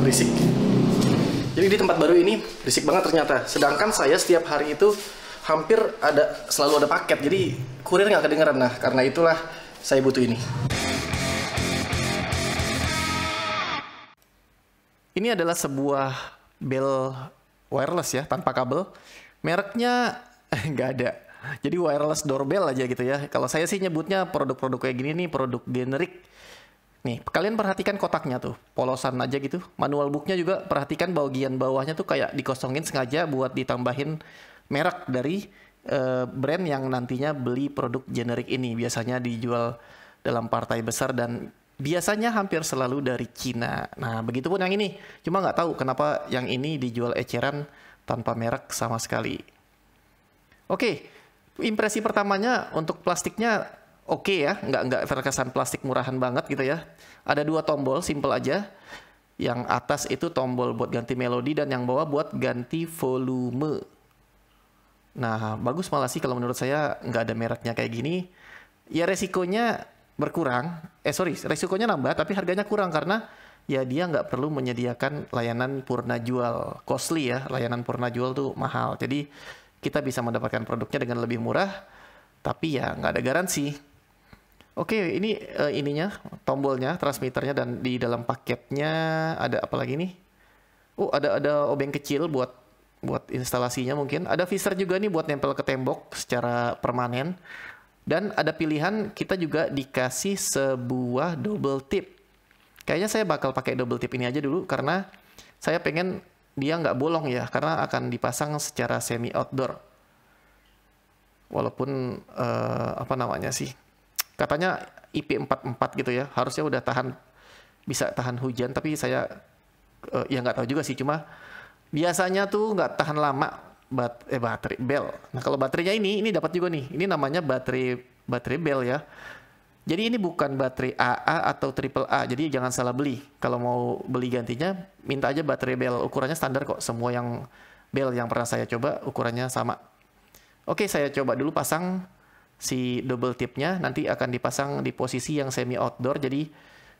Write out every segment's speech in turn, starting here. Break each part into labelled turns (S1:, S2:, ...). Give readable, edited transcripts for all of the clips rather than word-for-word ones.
S1: berisik. Jadi di tempat baru ini berisik banget ternyata. Sedangkan saya setiap hari itu hampir selalu ada paket. Jadi kurir nggak kedengeran. Nah, karena itulah saya butuh ini. Ini adalah sebuah bel wireless ya, tanpa kabel. Mereknya nggak ada. Jadi wireless doorbell aja gitu ya. Kalau saya sih nyebutnya produk-produk kayak gini nih, produk generik. Nih, kalian perhatikan kotaknya tuh, polosan aja gitu. Manual booknya juga perhatikan bagian bawahnya tuh kayak dikosongin sengaja buat ditambahin merek dari brand yang nantinya beli produk generik ini. Biasanya dijual dalam partai besar dan biasanya hampir selalu dari Cina. Nah, begitupun yang ini. Cuma nggak tahu kenapa yang ini dijual eceran tanpa merek sama sekali. Oke, impresi pertamanya untuk plastiknya oke ya, nggak terkesan plastik murahan banget gitu ya. Ada dua tombol, simple aja. Yang atas itu tombol buat ganti melodi dan yang bawah buat ganti volume. Nah, bagus malah sih kalau menurut saya nggak ada mereknya kayak gini. Ya resikonya berkurang, resikonya nambah tapi harganya kurang karena ya dia nggak perlu menyediakan layanan purna jual. Costly ya, layanan purna jual tuh mahal. Jadi kita bisa mendapatkan produknya dengan lebih murah, tapi ya nggak ada garansi. Oke, ini ininya, tombolnya, transmitternya, dan di dalam paketnya ada apa lagi nih? Oh, ada obeng kecil buat instalasinya mungkin. Ada visor juga nih buat nempel ke tembok secara permanen. Dan ada pilihan kita juga dikasih sebuah double tip. Kayaknya saya bakal pakai double tip ini aja dulu karena saya pengen dia nggak bolong ya, karena akan dipasang secara semi outdoor. Walaupun apa namanya sih? Katanya IP44 gitu ya, harusnya udah bisa tahan hujan, tapi saya ya nggak tahu juga sih, cuma biasanya tuh nggak tahan lama baterai bel. Nah kalau baterainya ini dapat juga nih, ini namanya baterai bel ya. Jadi ini bukan baterai AA atau triple A, jadi jangan salah beli. Kalau mau beli gantinya, minta aja baterai bel, ukurannya standar kok, semua yang bel yang pernah saya coba ukurannya sama. Oke, saya coba dulu pasang si double tipnya, nanti akan dipasang di posisi yang semi outdoor, jadi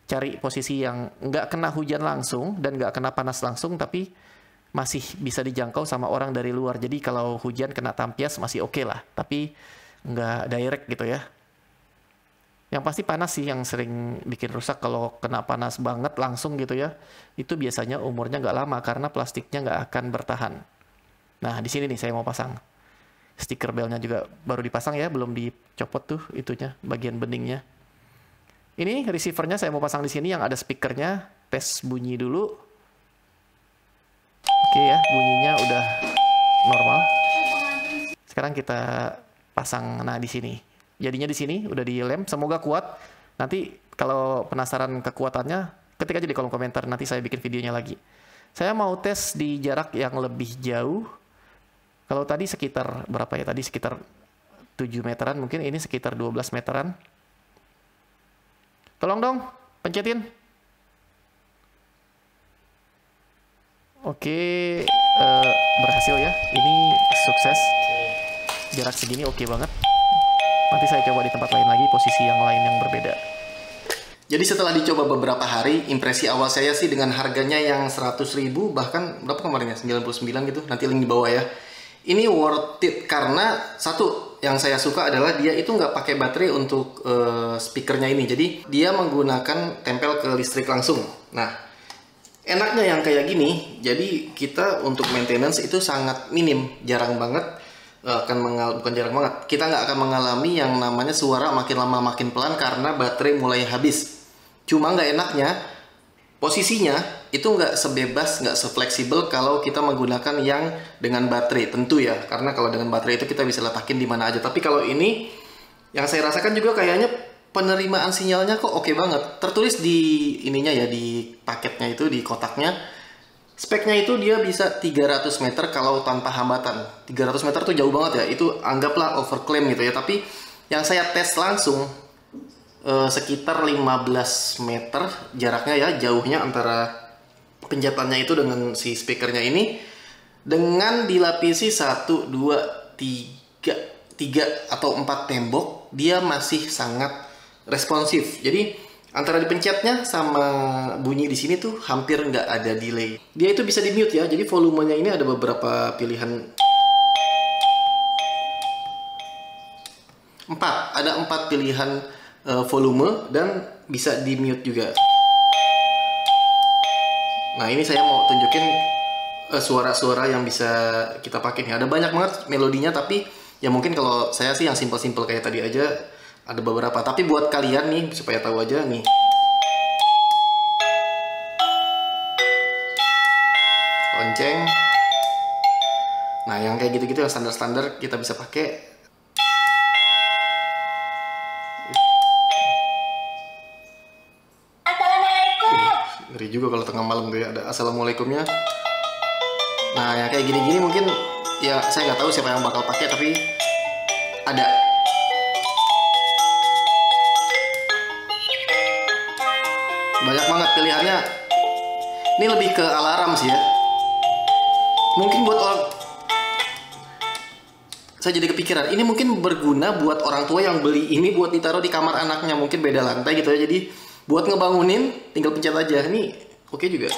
S1: cari posisi yang nggak kena hujan langsung dan nggak kena panas langsung, tapi masih bisa dijangkau sama orang dari luar. Jadi kalau hujan kena tampias masih oke lah, tapi nggak direct gitu ya. Yang pasti panas sih yang sering bikin rusak, kalau kena panas banget langsung gitu ya, itu biasanya umurnya nggak lama karena plastiknya nggak akan bertahan. Nah di sini nih saya mau pasang. Stiker belnya juga baru dipasang ya, belum dicopot tuh itunya, bagian beningnya. Ini receivernya saya mau pasang di sini yang ada speakernya. Tes bunyi dulu. Oke ya, bunyinya udah normal. Sekarang kita pasang, nah di sini. Jadinya di sini udah dilem, semoga kuat. Nanti kalau penasaran kekuatannya, ketik aja di kolom komentar, nanti saya bikin videonya lagi. Saya mau tes di jarak yang lebih jauh. Kalau tadi sekitar berapa ya? Tadi sekitar 7 meteran, mungkin ini sekitar 12 meteran. Tolong dong, pencetin. Oke, berhasil ya. Ini sukses. Jarak segini oke banget. Nanti saya coba di tempat lain lagi, posisi yang lain yang berbeda. Jadi setelah dicoba beberapa hari, impresi awal saya sih dengan harganya yang 100.000, bahkan berapa kemarin ya? 99 gitu. Nanti link di bawah ya. Ini worth it karena satu yang saya suka adalah dia itu nggak pakai baterai untuk speakernya ini. Jadi dia menggunakan tempel ke listrik langsung. Nah, enaknya yang kayak gini, jadi kita untuk maintenance itu sangat minim, jarang banget bukan jarang banget. Kita nggak akan mengalami yang namanya suara makin lama makin pelan karena baterai mulai habis. Cuma nggak enaknya posisinya itu nggak sebebas, nggak sefleksibel kalau kita menggunakan yang dengan baterai, tentu ya, karena kalau dengan baterai itu kita bisa letakin di mana aja. Tapi kalau ini, yang saya rasakan juga kayaknya penerimaan sinyalnya kok oke banget. Tertulis di ininya ya, di paketnya itu, di kotaknya, speknya itu dia bisa 300 meter kalau tanpa hambatan. 300 meter tuh jauh banget ya, itu anggaplah overclaim gitu ya. Tapi yang saya tes langsung, sekitar 15 meter jaraknya ya, jauhnya antara penjatannya itu dengan si speakernya ini, dengan dilapisi 1, 2, 3 atau 4 tembok, dia masih sangat responsif. Jadi Antara dipencetnya sama bunyi di sini tuh hampir nggak ada delay. Dia itu bisa di mute ya, jadi volumenya ini ada beberapa pilihan. Ada empat pilihan volume dan bisa di mute juga. Nah ini saya mau tunjukin suara-suara yang bisa kita pakai nih. Ada banyak banget melodinya, tapi ya mungkin kalau saya sih yang simple-simple kayak tadi aja ada beberapa. Tapi buat kalian nih supaya tahu aja nih. Lonceng. Nah yang kayak gitu-gitu yang standar-standar kita bisa pakai. Ngeri juga kalau tengah malam tuh ya ada assalamualaikumnya. Nah yang kayak gini-gini mungkin ya saya nggak tahu siapa yang bakal pakai, tapi ada. Banyak banget pilihannya. Ini lebih ke alarm sih ya. Mungkin buat orang, saya jadi kepikiran, ini mungkin berguna buat orang tua yang beli ini buat ditaruh di kamar anaknya, mungkin beda lantai gitu ya. Jadi buat ngebangunin tinggal pencet aja. Ini oke juga.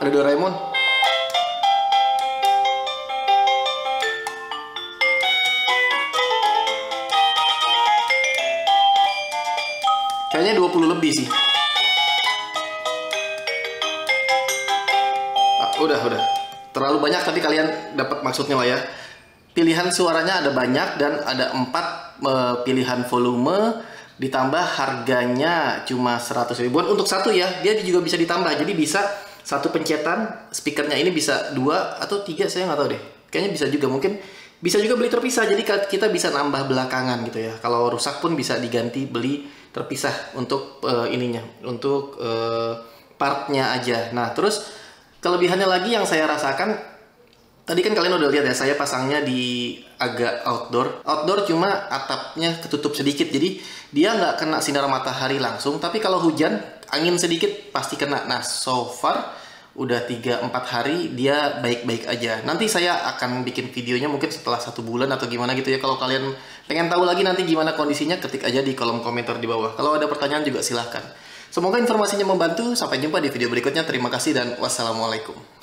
S1: Ada Doraemon. Kayaknya 20 lebih sih. Udah. Terlalu banyak tapi kalian dapat maksudnya lah ya. Pilihan suaranya ada banyak dan ada 4 pilihan volume, ditambah harganya cuma 100 ribuan untuk satu ya. Dia juga bisa ditambah, jadi bisa satu pencetan speakernya ini bisa 2 atau 3, saya nggak tahu deh. Kayaknya bisa juga, mungkin bisa juga beli terpisah, jadi kita bisa nambah belakangan gitu ya. Kalau rusak pun bisa diganti beli terpisah untuk ininya, untuk partnya aja. Nah terus kelebihannya lagi yang saya rasakan, tadi kan kalian udah lihat ya, saya pasangnya di agak outdoor cuma atapnya ketutup sedikit, jadi dia nggak kena sinar matahari langsung, tapi kalau hujan, angin sedikit pasti kena. Nah so far udah 3-4 hari dia baik-baik aja. Nanti saya akan bikin videonya mungkin setelah 1 bulan atau gimana gitu ya. Kalau kalian pengen tahu lagi nanti gimana kondisinya, ketik aja di kolom komentar di bawah. Kalau ada pertanyaan juga silahkan. Semoga informasinya membantu. Sampai jumpa di video berikutnya. Terima kasih dan wassalamualaikum.